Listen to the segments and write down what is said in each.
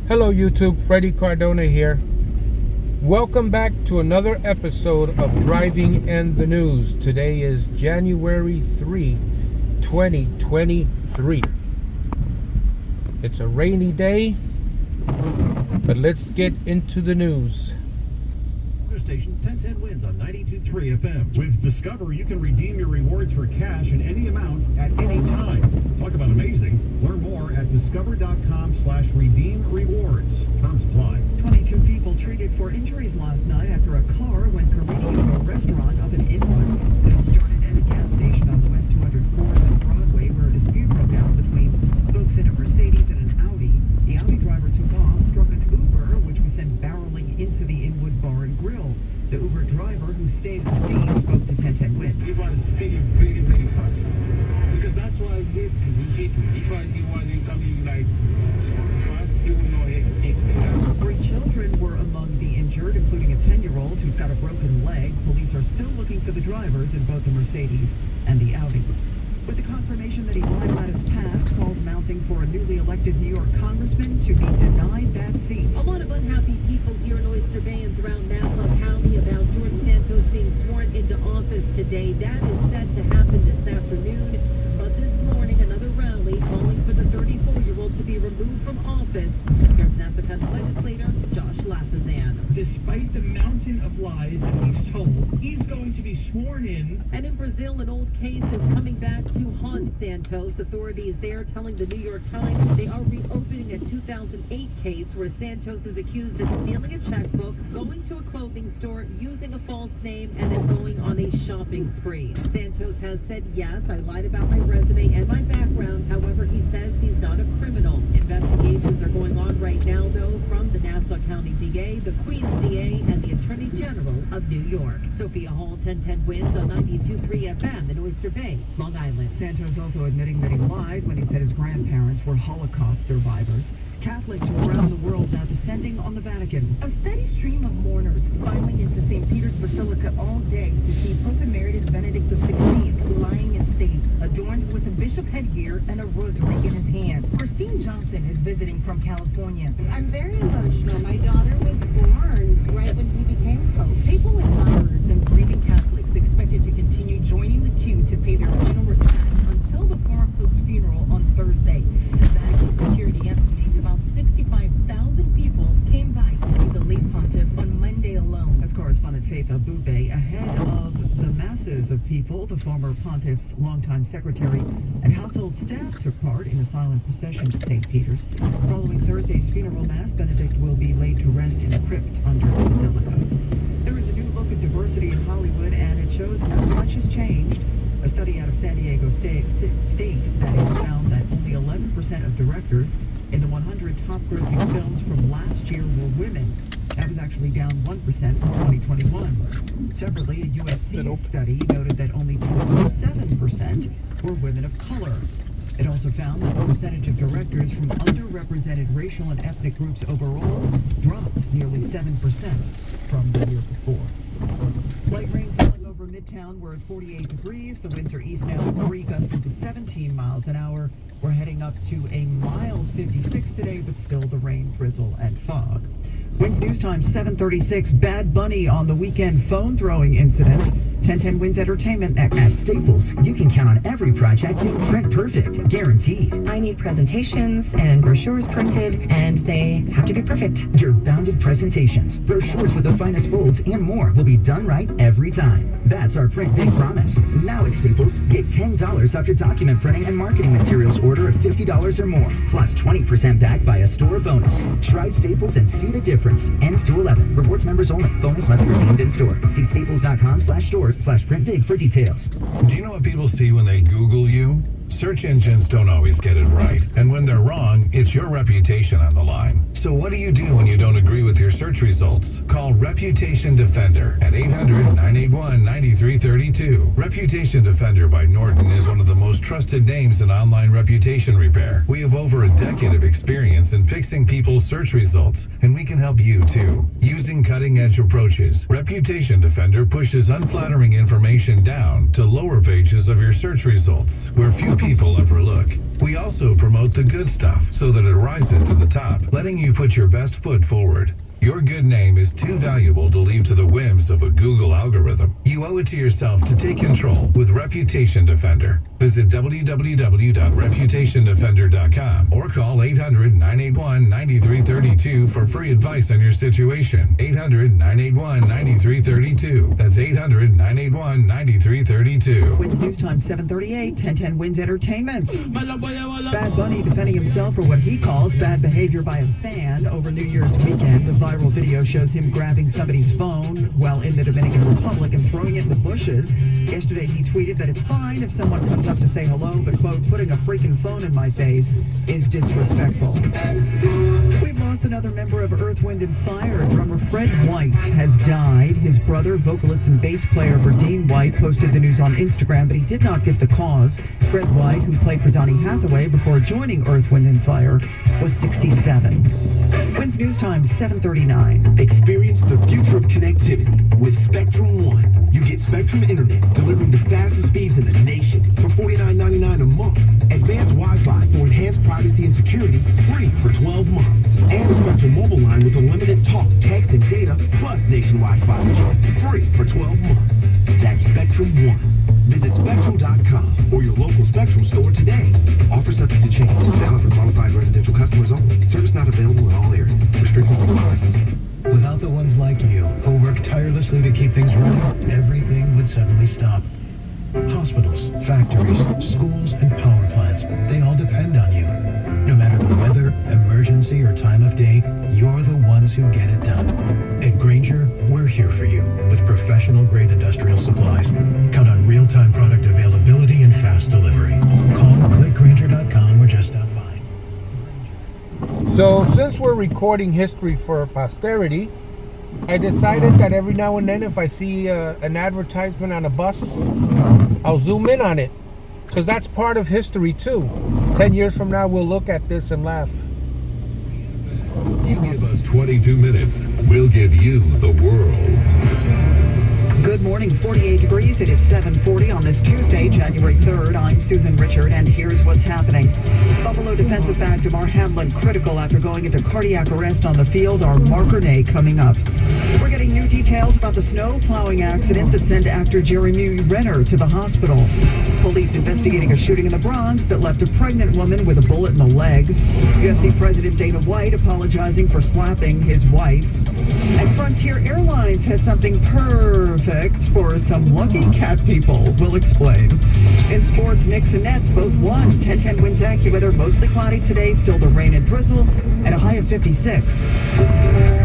Hello YouTube, Freddie Cardona here. Welcome back to another episode of Driving and the News. Today is January 3, 2023. It's a rainy day, but let's get into the news. Station 1010 wins on 92.3 FM. With Discover, you can redeem your rewards for cash in any amount at any time. Talk about amazing. Learn more at discover.com/redeem rewards. Terms apply. 22 people treated for injuries last night after a car went careening into a restaurant up in Inwood. It all started at a gas station on West 204th and Broadway, where a dispute broke out between folks in a Mercedes and an Audi. The Audi driver took off, struck an Uber, which was sent barreling into the Inwood Bar and Grill. The Uber driver, who stayed at the scene, spoke to 1010 Wins. He was speaking very, very fast. Because that's why he hit me. If he wasn't coming like fast, he would not hit me. 3 children were among the injured, including a 10-year-old who's got a broken leg. Police are still looking for the drivers in both the Mercedes and the Audi. With the confirmation that he lied about his past, calls mounting for a newly elected New York congressman to be denied that seat. A lot of unhappy people here in Oyster Bay and throughout Nassau County about George Santos being sworn into office today. That is set to happen this afternoon. But this morning, another rally calling for the 34-year-old to be removed from office. Here's Nassau County legislator Josh Lafazan. Despite the mountain of lies that he's told, he's going to be sworn in. And in Brazil, an old case is coming back to haunt Santos. Authorities there telling the New York Times they are reopening a 2008 case where Santos is accused of stealing a checkbook, going to a clothing store, using a false name, and then going on a shopping spree. Santos has said, yes, I lied about my resume and my background. However, he says he's not a criminal. Investigations are going on right now, though, from the Nassau County DA, the Queens DA, and the Attorney General of New York. Sophia Hall, 1010 Wins on 92.3 FM in Oyster Bay, Long Island. Santos also admitting that he lied when he said his grandparents were Holocaust survivors. Catholics from around the world now descending on the Vatican. A steady stream of mourners filing into St. Peter's Basilica all day to see Pope Emeritus Benedict XVI lying in state, adorned with a bishop headgear and a rosary in his hand. Christine Johnson is visiting from California. I'm very emotional. My daughter was born right when he became Pope. Papal admirers and grieving Catholics expected to continue joining the queue to pay their final respects until the former Pope's funeral on Thursday. Vatican security estimates about 65,000 people came by to see the late pontiff on Monday alone. That's correspondent Faith Abube. Ahead of the masses of people, the former pontiff's longtime secretary and household staff took part in a silent procession to St. Peter's. Following Thursday's funeral mass, Benedict will be laid to rest in a crypt under the basilica. There is a new look at diversity in Hollywood, and it shows not much has changed. A study out of San Diego State that has found that only 11% of directors in the 100 top grossing films from last year were women. That was actually down 1% from 2021. Separately, a USC study noted that only 2.7% were women of color. It also found that the percentage of directors from underrepresented racial and ethnic groups overall dropped nearly 7% from the year before. Light rain falling over Midtown. We're at 48 degrees. The winds are east now 3, gusting to 17 miles an hour. We're heading up to a mild 56 today, but still the rain, drizzle, and fog. Winds News Time 7:36. Bad Bunny on the weekend phone throwing incident. 1010 Wins Entertainment next. At Staples, you can count on every project being print perfect, guaranteed. I need presentations and brochures printed, and they have to be perfect. Your bounded presentations, brochures with the finest folds, and more will be done right every time. That's our Print Big promise. Now at Staples, get $10 off your document printing and marketing materials order of $50 or more, plus 20% back by a store bonus. Try Staples and see the difference. Ends 2/11. Rewards members only. Bonus must be redeemed in store. See staples.com/stores/printbig for details. Do you know what people see when they Google you? Search engines don't always get it right. And when they're wrong, it's your reputation on the line. So what do you do when you don't agree with your search results? Call Reputation Defender at 800-981-9332. Reputation Defender by Norton is one of the most trusted names in online reputation repair. We have over a decade of experience in fixing people's search results, and we can help you too. Using cutting-edge approaches, Reputation Defender pushes unflattering information down to lower pages of your search results, where few people ever look. We also promote the good stuff so that it rises to the top, letting you put your best foot forward. Your good name is too valuable to leave to the whims of a Google algorithm. You owe it to yourself to take control with Reputation Defender. Visit www.reputationdefender.com or call 800-981-9332 for free advice on your situation. 800-981-9332. That's 800-981-9332. Wins News Time 738, 1010 Wins Entertainment. Bad Bunny defending himself for what he calls bad behavior by a fan over New Year's weekend. The viral video shows him grabbing somebody's phone while in the Dominican Republic and throwing it in the bushes. Yesterday he tweeted that it's fine if someone comes up to say hello, but quote, putting a freaking phone in my face is disrespectful. We've lost another member of Earth, Wind & Fire. Drummer Fred White has died. His brother, vocalist and bass player Verdine White, posted the news on Instagram, but he did not give the cause. Fred White, who played for Donny Hathaway before joining Earth, Wind & Fire, was 67. Wins News Time 739. Experience the future of connectivity with Spectrum One. You get Spectrum Internet delivering the fastest speeds in the nation for $49.99 a month. Advanced Wi-Fi for enhanced privacy and security, free for 12 months. And a Spectrum mobile line with unlimited talk, text, and data, plus nationwide 5G, free for 12 months. That's Spectrum One. Visit Spectrum.com or your local Spectrum store today. Offer subject to change. Valid for qualified residential customers only. Service not available in all areas. Restrictions apply. Without the ones like you, who work tirelessly to keep things running, everything would suddenly stop. Hospitals, factories, schools, and power plants, they all depend on you. No matter the weather, emergency, or time of day, you're the ones who get it done. At Grainger, we're here for you with professional-grade industrial supplies. Count on real-time product availability and fast delivery. Call, click Grainger.com, or just stop by. So since we're recording history for posterity, I decided that every now and then if I see an advertisement on a bus, I'll zoom in on it. Because that's part of history too. 10 years from now, we'll look at this and laugh. You give us 22 minutes, we'll give you the world. Good morning, 48 degrees. It is 7:40 on this Tuesday, January 3rd. I'm Susan Richard, and here's what's happening. Buffalo defensive back DeMar Hamlin critical after going into cardiac arrest on the field. Our Mark Renee coming up. We're getting new details about the snow plowing accident that sent actor Jeremy Renner to the hospital. Police investigating a shooting in the Bronx that left a pregnant woman with a bullet in the leg. UFC President Dana White apologizing for slapping his wife. And Frontier Airlines has something perfect for some lucky cat people. We'll explain. In sports, Knicks and Nets both won. 10-10 wins AccuWeather. Mostly cloudy today. Still the rain and drizzle. At a high of 56.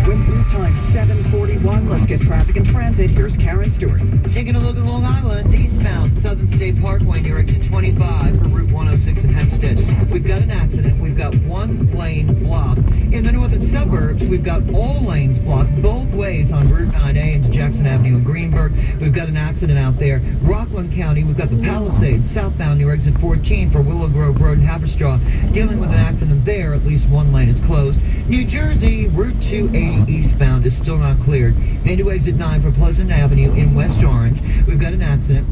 Winds News Time 7:41. Let's get traffic and transit. Here's Karen Stewart. Taking a look at Long Island, eastbound Southern State Parkway near exit 25 for Route 106 in Hempstead. We've got an accident. We've got one lane blocked. In the northern suburbs, we've got all lanes blocked both ways on Route 9A into Jackson Avenue in Greenburgh. We've got an accident out there. Rockland County, we've got the Palisades southbound near exit 14 for Willow Grove Road in Haverstraw. Dealing with an accident there, at least one lane is closed. New Jersey, Route 280 eastbound is still not cleared. Into exit 9 for Pleasant Avenue in West Orange. We've got an accident.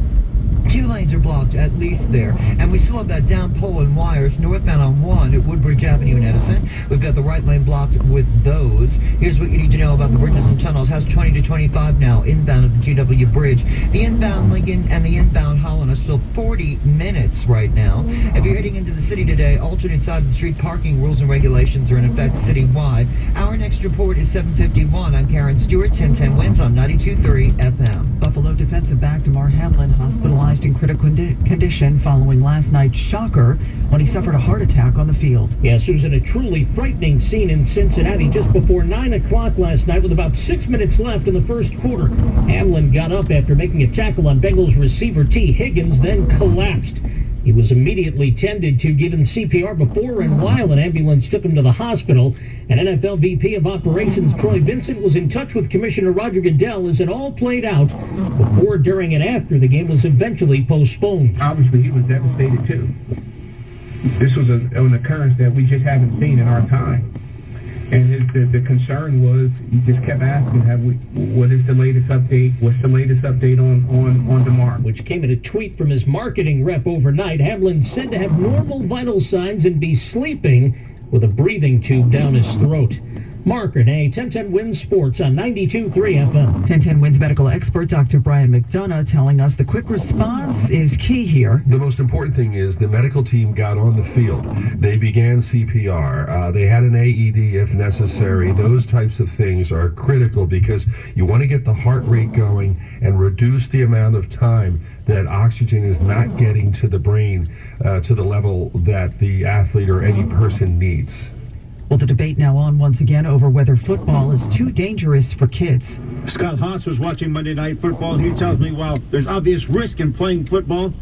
2 lanes are blocked, at least there. And we still have that down pole and wires northbound on 1 at Woodbridge Avenue in Edison. We've got the right lane blocked with those. Here's what you need to know about the bridges and tunnels. House 20 to 25 now, inbound at the GW Bridge. The inbound Lincoln and the inbound Holland are still 40 minutes right now. If you're heading into the city today, alternate side of the street parking rules and regulations are in effect citywide. Our next report is 7:51. I'm Karen Stewart, 1010 Wins on 92.3 FM. Buffalo defensive back DeMar Hamlin hospitalized in critical condition following last night's shocker when he suffered a heart attack on the field. Yeah, Susan, a truly frightening scene in Cincinnati just before 9 o'clock last night with about 6 minutes left in the first quarter. Hamlin got up after making a tackle on Bengals receiver T. Higgins, then collapsed. He was immediately tended to, given CPR before and while an ambulance took him to the hospital. And NFL VP of Operations Troy Vincent was in touch with Commissioner Roger Goodell as it all played out before, during, and after the game was eventually postponed. Obviously, he was devastated too. This was an occurrence that we just haven't seen in our time. And the concern was, he just kept asking, what is the latest update? What's the latest update on DeMar? Which came in a tweet from his marketing rep overnight. Hamlin said to have normal vital signs and be sleeping with a breathing tube down his throat. Mark Renee, 1010 Wins Sports on 92.3 FM. 1010 Wins medical expert Dr. Brian McDonough telling us the quick response is key here. The most important thing is the medical team got on the field. They began CPR. They had an AED if necessary. Those types of things are critical because you want to get the heart rate going and reduce the amount of time that oxygen is not getting to the brain to the level that the athlete or any person needs. Well, the debate now on once again over whether football is too dangerous for kids. Scott Haas was watching Monday Night Football. He tells me while there's obvious risk in playing football,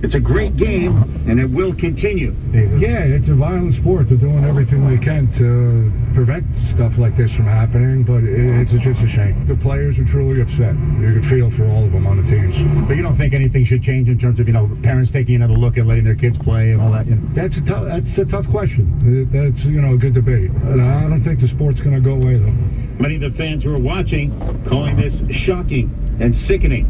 it's a great game and it will continue. Yeah, it's a violent sport. They're doing everything they can to prevent stuff like this from happening, but it's just a shame. The players are truly upset. You can feel for all of them on the teams. But you don't think anything should change in terms of, parents taking another look at letting their kids play and all that? That's a tough question. That's, a good debate. I don't think the sport's going to go away, though. Many of the fans who are watching calling this shocking and sickening.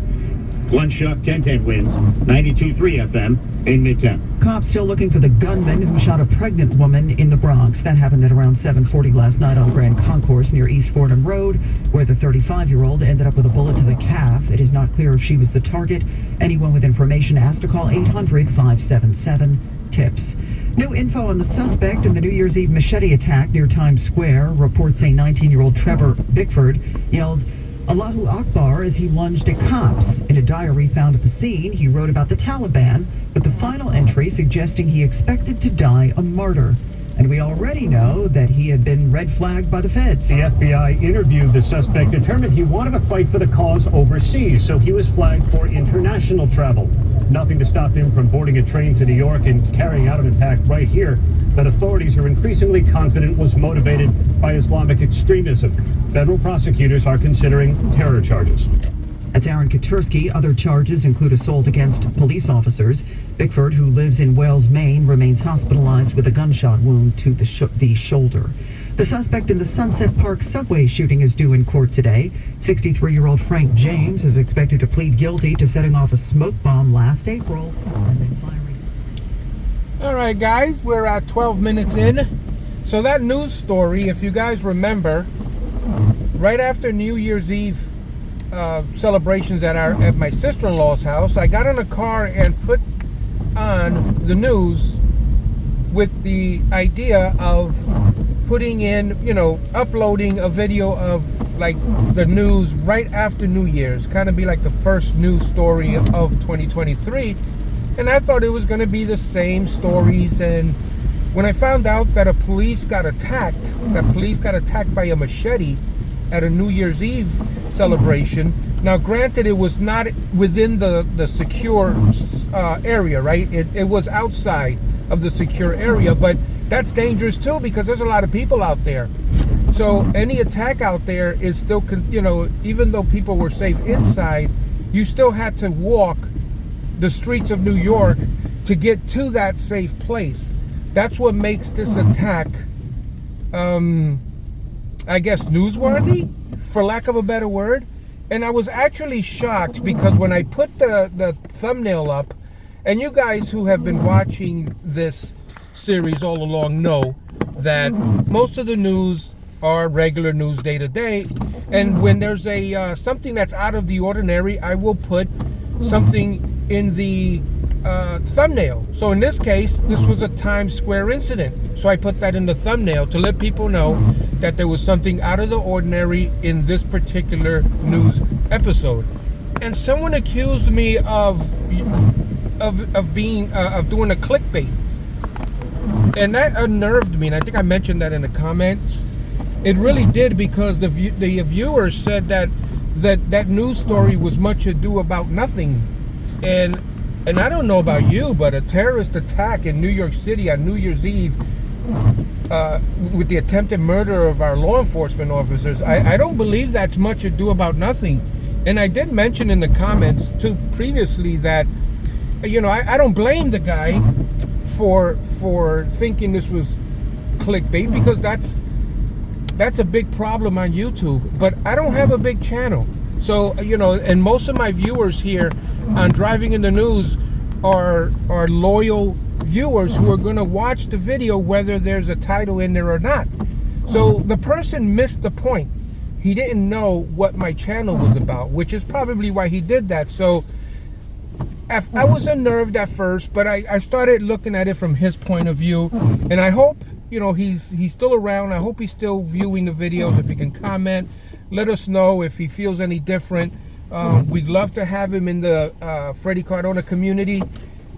Glenn Shuck, 1010 Wins, 92.3 FM in Midtown. Cops still looking for the gunman who shot a pregnant woman in the Bronx. That happened at around 7:40 last night on Grand Concourse near East Fordham Road, where the 35-year-old ended up with a bullet to the calf. It is not clear if she was the target. Anyone with information asked to call 800-577-TIPS. New info on the suspect in the New Year's Eve machete attack near Times Square. Reports say 19-year-old Trevor Bickford yelled Allahu Akbar as he lunged at cops. In a diary found at the scene, he wrote about the Taliban, with the final entry suggesting he expected to die a martyr. And we already know that he had been red flagged by the feds. The FBI interviewed the suspect, determined he wanted to fight for the cause overseas, so he was flagged for international travel. Nothing to stop him from boarding a train to New York and carrying out an attack right here that authorities are increasingly confident was motivated by Islamic extremism. Federal prosecutors are considering terror charges. That's Aaron Katursky. Other charges include assault against police officers. Bickford, who lives in Wells, Maine, remains hospitalized with a gunshot wound to the shoulder. The suspect in the Sunset Park subway shooting is due in court today. 63-year-old Frank James is expected to plead guilty to setting off a smoke bomb last April and then firing. All right, guys, we're at 12 minutes in. So that news story, if you guys remember, right after New Year's Eve celebrations at my sister-in-law's house, I got in a car and put on the news with the idea of putting in, uploading a video of like the news right after New Year's, kind of be like the first news story of 2023. And I thought it was going to be the same stories. And when I found out that police got attacked by a machete at a New Year's Eve celebration. Now, granted, it was not within the secure area, right? It was outside of the secure area, but that's dangerous too because there's a lot of people out there. So any attack out there is still, even though people were safe inside, you still had to walk the streets of New York to get to that safe place. That's what makes this attack, I guess, newsworthy, for lack of a better word. And I was actually shocked because when I put the thumbnail up, and you guys who have been watching this series all along know that most of the news are regular news day to day. And when there's a something that's out of the ordinary, I will put something in the thumbnail. So in this case, this was a Times Square incident. So I put that in the thumbnail to let people know that there was something out of the ordinary in this particular news episode. And someone accused me of doing a clickbait, and that unnerved me. And I think I mentioned that in the comments. It really did, because the viewers said that news story was much ado about nothing. And I don't know about you, but a terrorist attack in New York City on New Year's Eve, with the attempted murder of our law enforcement officers, I don't believe that's much ado about nothing. And I did mention in the comments too previously that, I don't blame the guy for thinking this was clickbait, because that's a big problem on YouTube. But I don't have a big channel. So, you know, and most of my viewers here on Driving in the News are loyal viewers who are going to watch the video whether there's a title in there or not. So the person missed the point. He didn't know what my channel was about, which is probably why he did that. So I was unnerved at first, but I started looking at it from his point of view, and I hope, you know, he's still around. I hope he's still viewing the videos. If he can comment, let us know if he feels any different. We'd love to have him in the Freddie Cardona community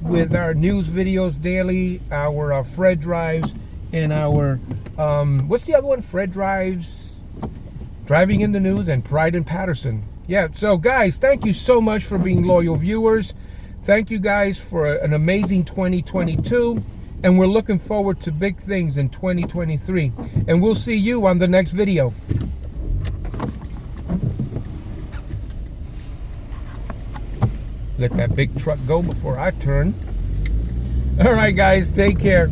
with our news videos daily, our Fred Drives, and our, what's the other one? Fred Drives, Driving in the News, and Pride in Patterson. Yeah, so guys, thank you so much for being loyal viewers. Thank you guys for an amazing 2022. And we're looking forward to big things in 2023. And we'll see you on the next video. Let that big truck go before I turn. All right, guys, take care.